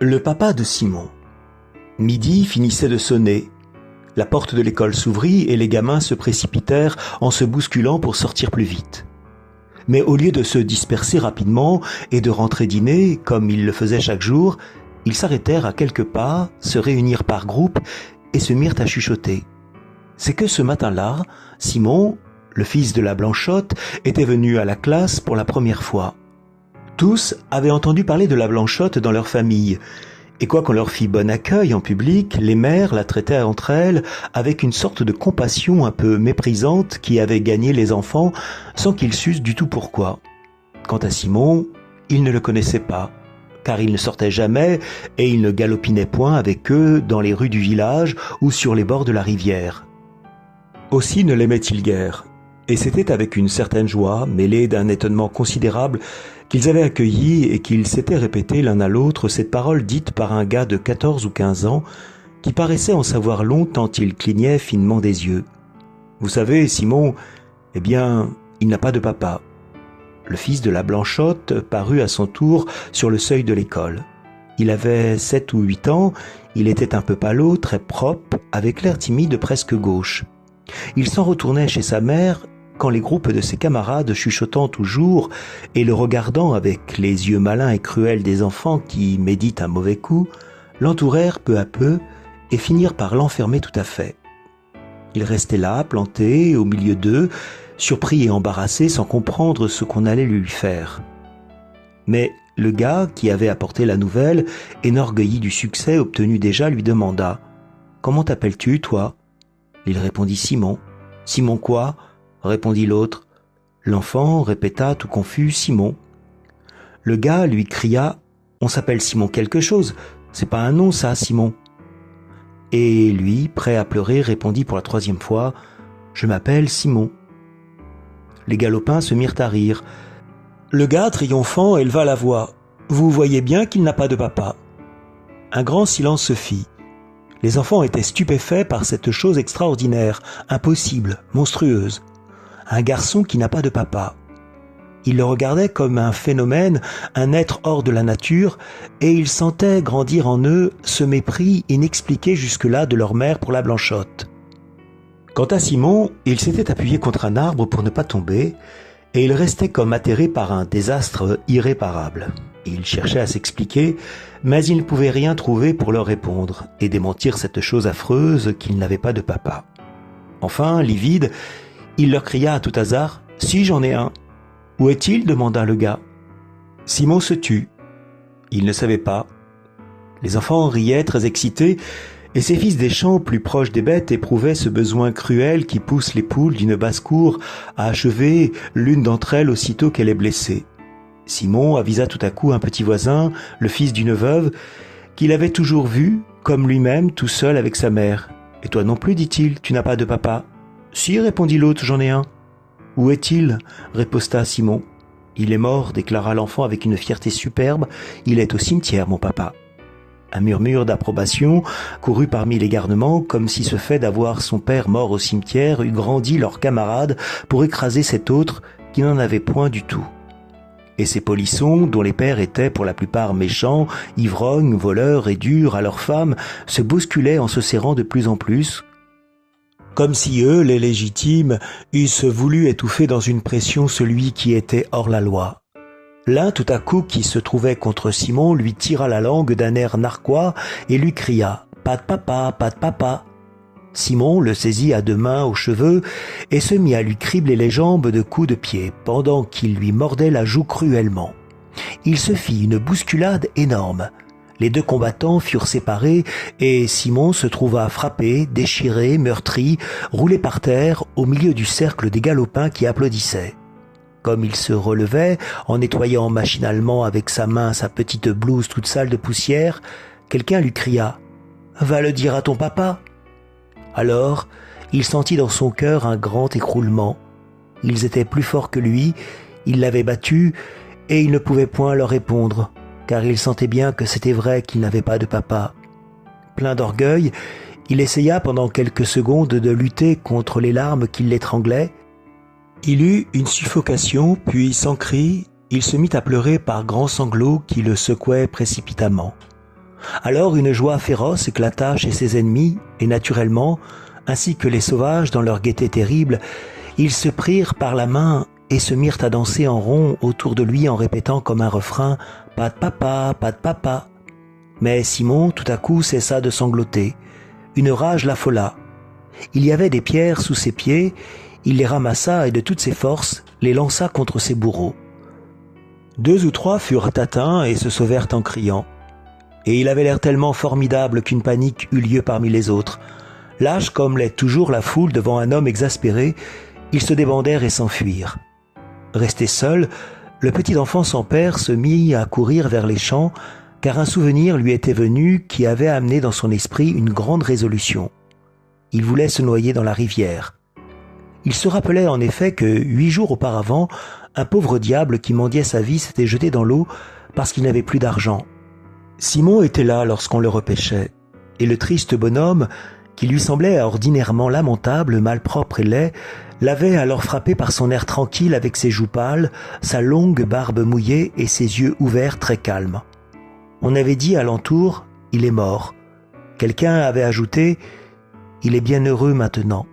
Le papa de Simon. Midi finissait de sonner. La porte de l'école s'ouvrit et les gamins se précipitèrent en se bousculant pour sortir plus vite. Mais au lieu de se disperser rapidement et de rentrer dîner, comme ils le faisaient chaque jour, ils s'arrêtèrent à quelques pas, se réunirent par groupe et se mirent à chuchoter. C'est que ce matin-là, Simon, le fils de la Blanchotte, était venu à la classe pour la première fois. Tous avaient entendu parler de la Blanchotte dans leur famille, et quoiqu'on leur fît bon accueil en public, les mères la traitaient entre elles avec une sorte de compassion un peu méprisante qui avait gagné les enfants sans qu'ils sussent du tout pourquoi. Quant à Simon, il ne le connaissait pas, car il ne sortait jamais et il ne galopinait point avec eux dans les rues du village ou sur les bords de la rivière. Aussi ne l'aimait-il guère, et c'était avec une certaine joie, mêlée d'un étonnement considérable, qu'ils avaient accueilli et qu'ils s'étaient répété l'un à l'autre cette parole dite par un gars de 14 ou 15 ans qui paraissait en savoir long tant il clignait finement des yeux. « Vous savez, Simon, eh bien, il n'a pas de papa. » Le fils de la Blanchotte parut à son tour sur le seuil de l'école. Il avait 7 ou 8 ans, il était un peu palot, très propre, avec l'air timide presque gauche. Il s'en retournait chez sa mère quand les groupes de ses camarades, chuchotant toujours et le regardant avec les yeux malins et cruels des enfants qui méditent un mauvais coup, l'entourèrent peu à peu et finirent par l'enfermer tout à fait. Il restait là, planté, au milieu d'eux, surpris et embarrassé sans comprendre ce qu'on allait lui faire. Mais le gars qui avait apporté la nouvelle, énorgueilli du succès obtenu déjà, lui demanda « Comment t'appelles-tu, toi ?» Il répondit « Simon. »« Simon quoi ?» répondit l'autre. L'enfant répéta tout confus « Simon ». Le gars lui cria « On s'appelle Simon quelque chose, c'est pas un nom ça, Simon ». Et lui, prêt à pleurer, répondit pour la 3e fois « Je m'appelle Simon ». Les galopins se mirent à rire. Le gars, triomphant, éleva la voix « Vous voyez bien qu'il n'a pas de papa ». Un grand silence se fit. Les enfants étaient stupéfaits par cette chose extraordinaire, impossible, monstrueuse. Un garçon qui n'a pas de papa. Ils le regardaient comme un phénomène, un être hors de la nature, et ils sentaient grandir en eux ce mépris inexpliqué jusque-là de leur mère pour la Blanchotte. Quant à Simon, il s'était appuyé contre un arbre pour ne pas tomber, et il restait comme atterré par un désastre irréparable. Il cherchait à s'expliquer, mais il ne pouvait rien trouver pour leur répondre et démentir cette chose affreuse qu'il n'avait pas de papa. Enfin, livide, il leur cria à tout hasard « Si, j'en ai un !»« Où est-il » demanda le gars. Simon se tut. Il ne savait pas. Les enfants riaient très excités, et ces fils des champs plus proches des bêtes éprouvaient ce besoin cruel qui pousse les poules d'une basse-cour à achever l'une d'entre elles aussitôt qu'elle est blessée. Simon avisa tout à coup un petit voisin, le fils d'une veuve, qu'il avait toujours vu, comme lui-même, tout seul avec sa mère. « Et toi non plus, dit-il, tu n'as pas de papa ?»« Si, répondit l'autre, j'en ai un. »« Où est-il ?» riposta Simon. « Il est mort, déclara l'enfant avec une fierté superbe. « Il est au cimetière, mon papa. » Un murmure d'approbation courut parmi les garnements, comme si ce fait d'avoir son père mort au cimetière eût grandi leurs camarades pour écraser cet autre qui n'en avait point du tout. Et ces polissons, dont les pères étaient pour la plupart méchants, ivrognes, voleurs et durs à leurs femmes, se bousculaient en se serrant de plus en plus, comme si eux, les légitimes, eussent voulu étouffer dans une pression celui qui était hors la loi. L'un, tout à coup, qui se trouvait contre Simon, lui tira la langue d'un air narquois et lui cria « Pas de papa, pas de papa !» Simon le saisit à 2 mains aux cheveux et se mit à lui cribler les jambes de coups de pied, pendant qu'il lui mordait la joue cruellement. Il se fit une bousculade énorme. Les 2 combattants furent séparés et Simon se trouva frappé, déchiré, meurtri, roulé par terre au milieu du cercle des galopins qui applaudissaient. Comme il se relevait, en nettoyant machinalement avec sa main sa petite blouse toute sale de poussière, quelqu'un lui cria « Va le dire à ton papa !» Alors, il sentit dans son cœur un grand écroulement. Ils étaient plus forts que lui, ils l'avaient battu, et il ne pouvait point leur répondre, car il sentait bien que c'était vrai qu'il n'avait pas de papa. Plein d'orgueil, il essaya pendant quelques secondes de lutter contre les larmes qui l'étranglaient. Il eut une suffocation, puis sans cri, il se mit à pleurer par grands sanglots qui le secouaient précipitamment. Alors une joie féroce éclata chez ses ennemis, et naturellement, ainsi que les sauvages dans leur gaieté terrible, ils se prirent par la main et se mirent à danser en rond autour de lui en répétant comme un refrain « Pas de papa, pas de papa ». Mais Simon, tout à coup, cessa de sangloter. Une rage l'affola. Il y avait des pierres sous ses pieds, il les ramassa et de toutes ses forces les lança contre ses bourreaux. 2 ou 3 furent atteints et se sauvèrent en criant. Et il avait l'air tellement formidable qu'une panique eut lieu parmi les autres. Lâches comme l'est toujours la foule devant un homme exaspéré, ils se débandèrent et s'enfuirent. Resté seul, le petit enfant sans père se mit à courir vers les champs, car un souvenir lui était venu qui avait amené dans son esprit une grande résolution. Il voulait se noyer dans la rivière. Il se rappelait en effet que 8 jours auparavant, un pauvre diable qui mendiait sa vie s'était jeté dans l'eau parce qu'il n'avait plus d'argent. Simon était là lorsqu'on le repêchait, et le triste bonhomme, qui lui semblait ordinairement lamentable, malpropre et laid, l'avait alors frappé par son air tranquille avec ses joues pâles, sa longue barbe mouillée et ses yeux ouverts très calmes. On avait dit alentour « il est mort ». Quelqu'un avait ajouté « il est bien heureux maintenant ».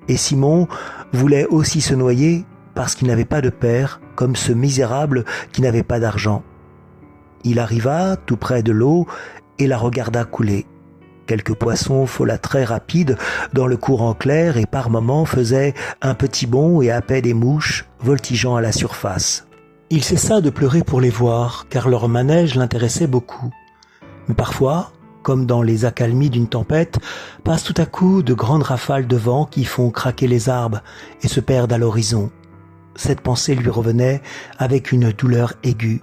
Et Simon voulait aussi se noyer parce qu'il n'avait pas de père, comme ce misérable qui n'avait pas d'argent. Il arriva tout près de l'eau et la regarda couler. Quelques poissons folâtraient rapides dans le courant clair et par moments faisaient un petit bond et happaient des mouches voltigeant à la surface. Il cessa de pleurer pour les voir, car leur manège l'intéressait beaucoup. Mais parfois, comme dans les accalmies d'une tempête, passent tout à coup de grandes rafales de vent qui font craquer les arbres et se perdent à l'horizon. Cette pensée lui revenait avec une douleur aiguë.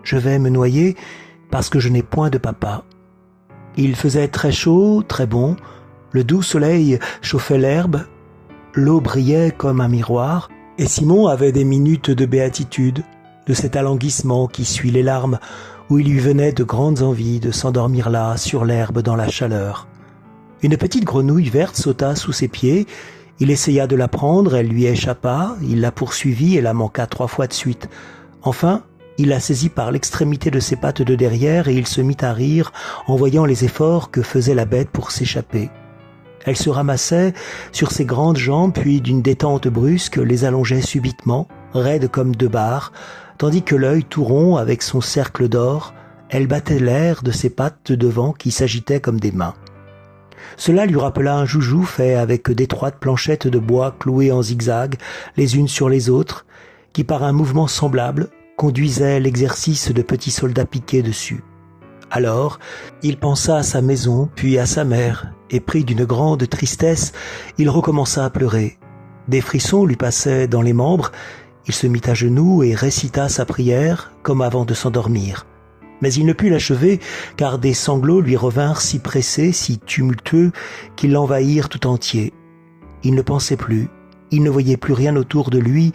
Je vais me noyer parce que je n'ai point de papa. Il faisait très chaud, très bon, le doux soleil chauffait l'herbe, l'eau brillait comme un miroir, et Simon avait des minutes de béatitude, de cet alanguissement qui suit les larmes, où il lui venait de grandes envies de s'endormir là, sur l'herbe dans la chaleur. Une petite grenouille verte sauta sous ses pieds, il essaya de la prendre, elle lui échappa, il la poursuivit et la manqua 3 fois de suite. Enfin, il la saisit par l'extrémité de ses pattes de derrière et il se mit à rire en voyant les efforts que faisait la bête pour s'échapper. Elle se ramassait sur ses grandes jambes puis d'une détente brusque les allongeait subitement, raides comme 2 barres, tandis que l'œil tout rond avec son cercle d'or, elle battait l'air de ses pattes de devant qui s'agitaient comme des mains. Cela lui rappela un joujou fait avec d'étroites planchettes de bois clouées en zigzag, les unes sur les autres, qui par un mouvement semblable conduisait l'exercice de petits soldats piqués dessus. Alors, il pensa à sa maison, puis à sa mère, et pris d'une grande tristesse, il recommença à pleurer. Des frissons lui passaient dans les membres, il se mit à genoux et récita sa prière, comme avant de s'endormir. Mais il ne put l'achever, car des sanglots lui revinrent si pressés, si tumultueux, qu'ils l'envahirent tout entier. Il ne pensait plus, il ne voyait plus rien autour de lui,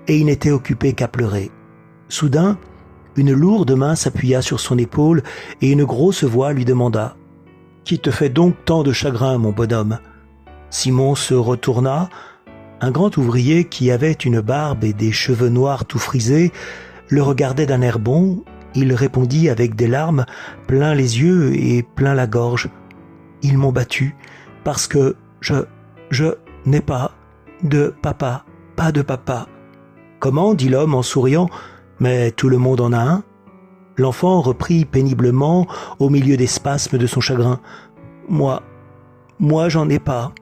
et il n'était occupé qu'à pleurer. Soudain, une lourde main s'appuya sur son épaule et une grosse voix lui demanda « Qui te fait donc tant de chagrin, mon bonhomme ?» Simon se retourna. Un grand ouvrier qui avait une barbe et des cheveux noirs tout frisés le regardait d'un air bon. Il répondit avec des larmes, plein les yeux et plein la gorge. « Ils m'ont battu parce que je n'ai pas de papa, pas de papa. »« Comment ?» dit l'homme en souriant. « Mais tout le monde en a un. » L'enfant reprit péniblement au milieu des spasmes de son chagrin. « Moi, j'en ai pas. »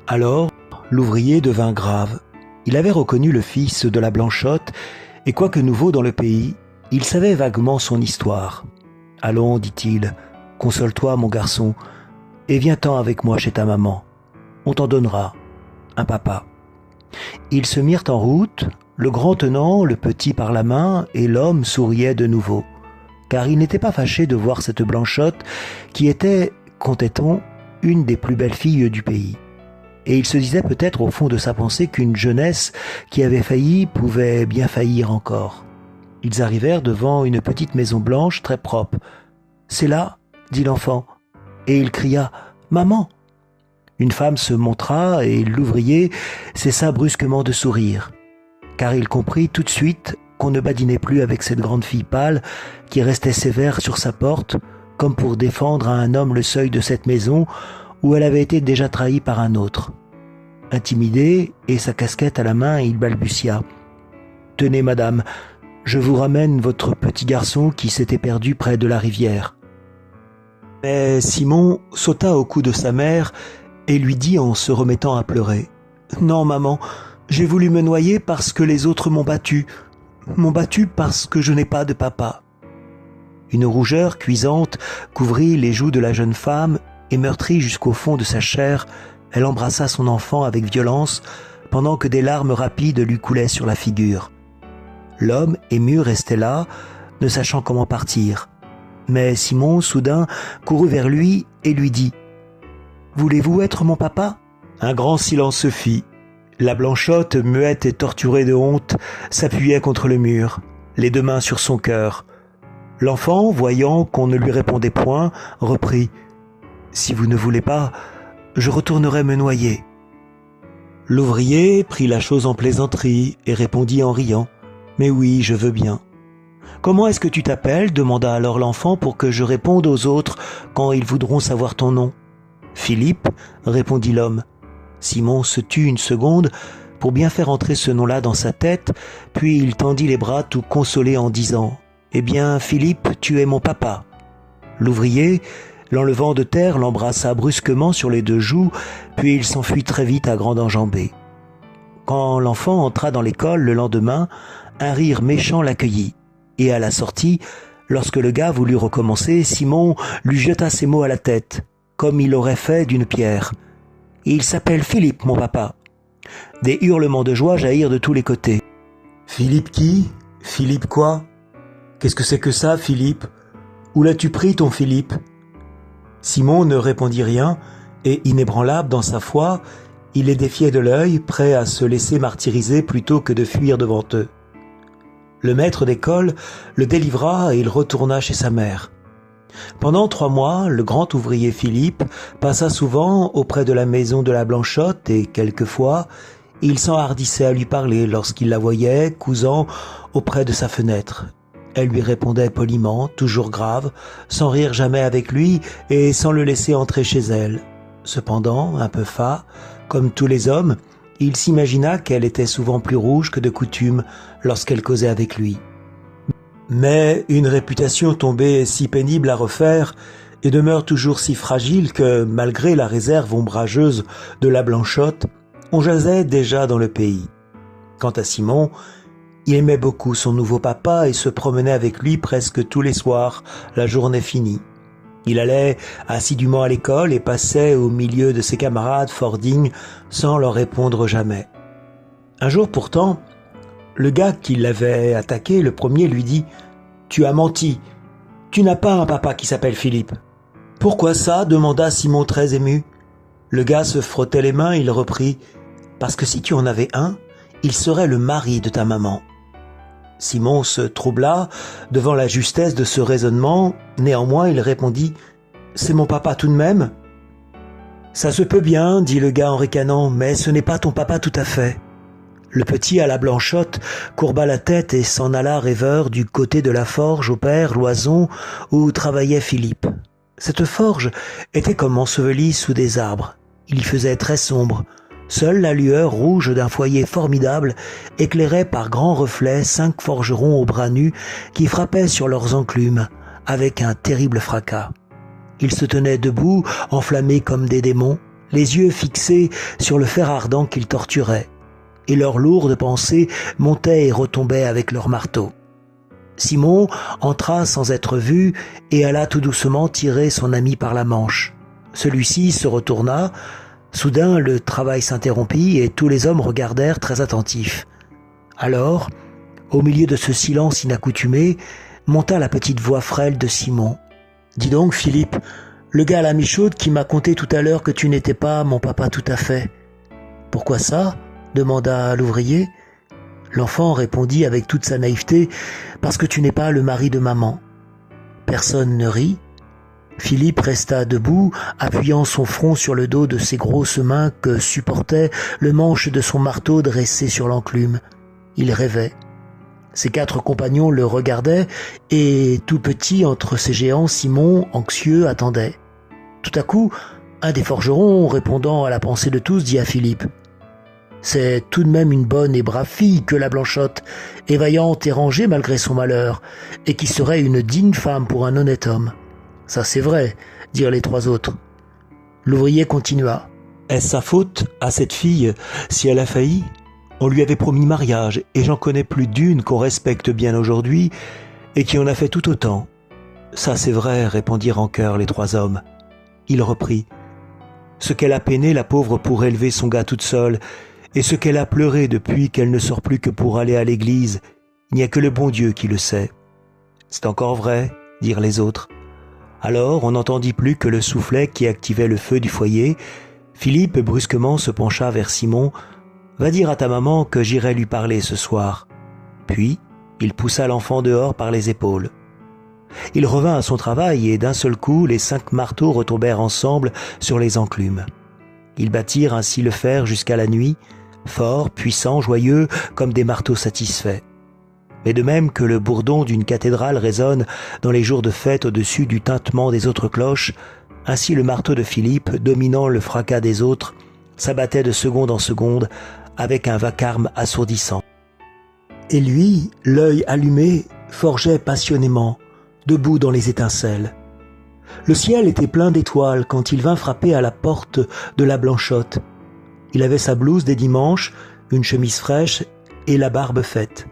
Alors, l'ouvrier devint grave. Il avait reconnu le fils de la Blanchotte, et quoique nouveau dans le pays, il savait vaguement son histoire. « Allons, dit-il, console-toi, mon garçon, et viens-t'en avec moi chez ta maman. On t'en donnera un papa. » Ils se mirent en route, le grand tenant le petit par la main, et l'homme souriait de nouveau, car il n'était pas fâché de voir cette Blanchotte qui était, comptait-on, une des plus belles filles du pays. Et il se disait peut-être au fond de sa pensée qu'une jeunesse qui avait failli pouvait bien faillir encore. Ils arrivèrent devant une petite maison blanche très propre. « C'est là, » dit l'enfant, et il cria « Maman !» Une femme se montra et l'ouvrier cessa brusquement de sourire, car il comprit tout de suite qu'on ne badinait plus avec cette grande fille pâle qui restait sévère sur sa porte, comme pour défendre à un homme le seuil de cette maison où elle avait été déjà trahie par un autre. Intimidé et sa casquette à la main, il balbutia. « Tenez, madame, je vous ramène votre petit garçon qui s'était perdu près de la rivière. » Mais Simon sauta au cou de sa mère et lui dit en se remettant à pleurer. « Non, maman, j'ai voulu me noyer parce que les autres m'ont battu. M'ont battu parce que je n'ai pas de papa. » Une rougeur cuisante couvrit les joues de la jeune femme et meurtrie jusqu'au fond de sa chair, elle embrassa son enfant avec violence pendant que des larmes rapides lui coulaient sur la figure. L'homme, ému, restait là, ne sachant comment partir. Mais Simon, soudain, courut vers lui et lui dit « Voulez-vous être mon papa ?» Un grand silence se fit. La Blanchotte, muette et torturée de honte, s'appuyait contre le mur, les deux mains sur son cœur. L'enfant, voyant qu'on ne lui répondait point, reprit « Si vous ne voulez pas, je retournerai me noyer. » L'ouvrier prit la chose en plaisanterie et répondit en riant « Mais oui, je veux bien. »« Comment est-ce que tu t'appelles » demanda alors l'enfant pour que je réponde aux autres quand ils voudront savoir ton nom. « Philippe » répondit l'homme. Simon se tut une seconde pour bien faire entrer ce nom-là dans sa tête, puis il tendit les bras tout consolé en disant « Eh bien, Philippe, tu es mon papa. » L'ouvrier, l'enlevant de terre, l'embrassa brusquement sur les deux joues, puis il s'enfuit très vite à grande enjambée. Quand l'enfant entra dans l'école le lendemain, un rire méchant l'accueillit, et à la sortie, lorsque le gars voulut recommencer, Simon lui jeta ces mots à la tête, comme il aurait fait d'une pierre. « Il s'appelle Philippe, mon papa. » Des hurlements de joie jaillirent de tous les côtés. « Philippe qui ? Philippe quoi ? Qu'est-ce que c'est que ça, Philippe ? Où l'as-tu pris, ton Philippe ?» Simon ne répondit rien, et inébranlable dans sa foi, il les défiait de l'œil, prêt à se laisser martyriser plutôt que de fuir devant eux. Le maître d'école le délivra et il retourna chez sa mère. Pendant 3 mois, le grand ouvrier Philippe passa souvent auprès de la maison de la Blanchotte et quelquefois, il s'enhardissait à lui parler lorsqu'il la voyait cousant auprès de sa fenêtre. Elle lui répondait poliment, toujours grave, sans rire jamais avec lui et sans le laisser entrer chez elle. Cependant, un peu fat, comme tous les hommes, il s'imagina qu'elle était souvent plus rouge que de coutume lorsqu'elle causait avec lui. Mais une réputation tombée si pénible à refaire et demeure toujours si fragile que, malgré la réserve ombrageuse de la Blanchotte, on jasait déjà dans le pays. Quant à Simon, il aimait beaucoup son nouveau papa et se promenait avec lui presque tous les soirs, la journée finie. Il allait assidûment à l'école et passait au milieu de ses camarades fort dignes sans leur répondre jamais. Un jour pourtant, le gars qui l'avait attaqué le premier lui dit « Tu as menti, tu n'as pas un papa qui s'appelle Philippe. »« Pourquoi ça ?» demanda Simon très ému. Le gars se frottait les mains, il reprit « Parce que si tu en avais un, il serait le mari de ta maman. » Simon se troubla devant la justesse de ce raisonnement, néanmoins il répondit « C'est mon papa tout de même ?»« Ça se peut bien, dit le gars en ricanant, mais ce n'est pas ton papa tout à fait. » Le petit à la Blanchotte courba la tête et s'en alla rêveur du côté de la forge au père Loison où travaillait Philippe. Cette forge était comme ensevelie sous des arbres. Il y faisait très sombre. Seule la lueur rouge d'un foyer formidable éclairait par grands reflets 5 forgerons aux bras nus qui frappaient sur leurs enclumes avec un terrible fracas. Ils se tenaient debout, enflammés comme des démons, les yeux fixés sur le fer ardent qu'ils torturaient, et leurs lourdes pensées montaient et retombaient avec leurs marteaux. Simon entra sans être vu et alla tout doucement tirer son ami par la manche. Celui-ci se retourna. Soudain, le travail s'interrompit et tous les hommes regardèrent très attentifs. Alors, au milieu de ce silence inaccoutumé, monta la petite voix frêle de Simon. « Dis donc, Philippe, le gars à la mi-chaude qui m'a conté tout à l'heure que tu n'étais pas mon papa tout à fait. »« Pourquoi ça ?» demanda l'ouvrier. L'enfant répondit avec toute sa naïveté « Parce que tu n'es pas le mari de maman. » Personne ne rit. Philippe resta debout, appuyant son front sur le dos de ses grosses mains que supportait le manche de son marteau dressé sur l'enclume. Il rêvait. Ses 4 compagnons le regardaient, et tout petit entre ces géants, Simon, anxieux, attendait. Tout à coup, un des forgerons, répondant à la pensée de tous, dit à Philippe: « C'est tout de même une bonne et brave fille que la Blanchotte, et vaillante et rangée malgré son malheur, et qui serait une digne femme pour un honnête homme. »« Ça c'est vrai, » dirent les 3 autres. L'ouvrier continua. « Est-ce sa faute, à cette fille, si elle a failli ? On lui avait promis mariage, et j'en connais plus d'une qu'on respecte bien aujourd'hui, et qui en a fait tout autant. »« Ça c'est vrai, » répondirent en chœur les 3 hommes. Il reprit: « Ce qu'elle a peiné, la pauvre, pour élever son gars toute seule, et ce qu'elle a pleuré depuis qu'elle ne sort plus que pour aller à l'église, il n'y a que le bon Dieu qui le sait. »« C'est encore vrai, » dirent les autres. Alors on n'entendit plus que le soufflet qui activait le feu du foyer. Philippe brusquement se pencha vers Simon. « Va dire à ta maman que j'irai lui parler ce soir. » Puis il poussa l'enfant dehors par les épaules. Il revint à son travail et d'un seul coup les 5 marteaux retombèrent ensemble sur les enclumes. Ils battirent ainsi le fer jusqu'à la nuit, forts, puissants, joyeux, comme des marteaux satisfaits. Mais de même que le bourdon d'une cathédrale résonne dans les jours de fête au-dessus du tintement des autres cloches, ainsi le marteau de Philippe, dominant le fracas des autres, s'abattait de seconde en seconde avec un vacarme assourdissant. Et lui, l'œil allumé, forgeait passionnément, debout dans les étincelles. Le ciel était plein d'étoiles quand il vint frapper à la porte de la Blanchotte. Il avait sa blouse des dimanches, une chemise fraîche et la barbe faite.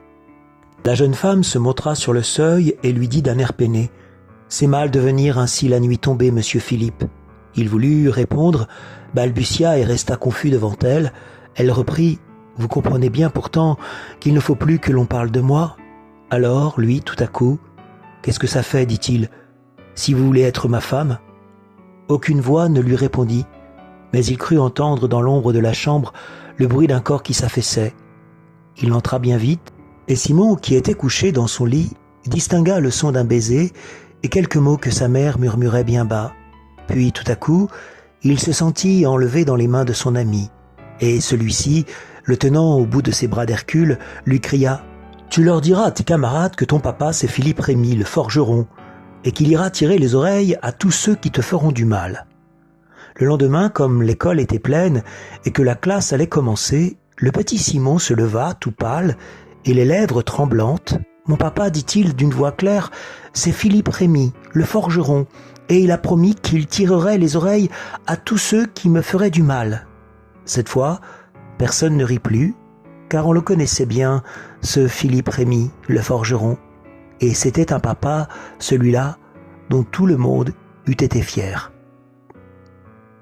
La jeune femme se montra sur le seuil et lui dit d'un air peiné: « C'est mal de venir ainsi la nuit tombée, monsieur Philippe. » Il voulut répondre, balbutia et resta confus devant elle. Elle reprit: « Vous comprenez bien pourtant qu'il ne faut plus que l'on parle de moi. » Alors, lui, tout à coup: « Qu'est-ce que ça fait, dit-il, si vous voulez être ma femme ?» Aucune voix ne lui répondit, mais il crut entendre dans l'ombre de la chambre le bruit d'un corps qui s'affaissait. Il entra bien vite, et Simon, qui était couché dans son lit, distingua le son d'un baiser et quelques mots que sa mère murmurait bien bas. Puis, tout à coup, il se sentit enlevé dans les mains de son ami, et celui-ci, le tenant au bout de ses bras d'Hercule, lui cria: « Tu leur diras à tes camarades que ton papa, c'est Philippe Rémy, le forgeron, et qu'il ira tirer les oreilles à tous ceux qui te feront du mal. » Le lendemain, comme l'école était pleine et que la classe allait commencer, le petit Simon se leva, tout pâle, et les lèvres tremblantes. « Mon papa, dit-il d'une voix claire, c'est Philippe Rémy, le forgeron, et il a promis qu'il tirerait les oreilles à tous ceux qui me feraient du mal. » Cette fois, personne ne rit plus, car on le connaissait bien, ce Philippe Rémy, le forgeron, et c'était un papa, celui-là, dont tout le monde eût été fier.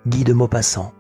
Guy de Maupassant.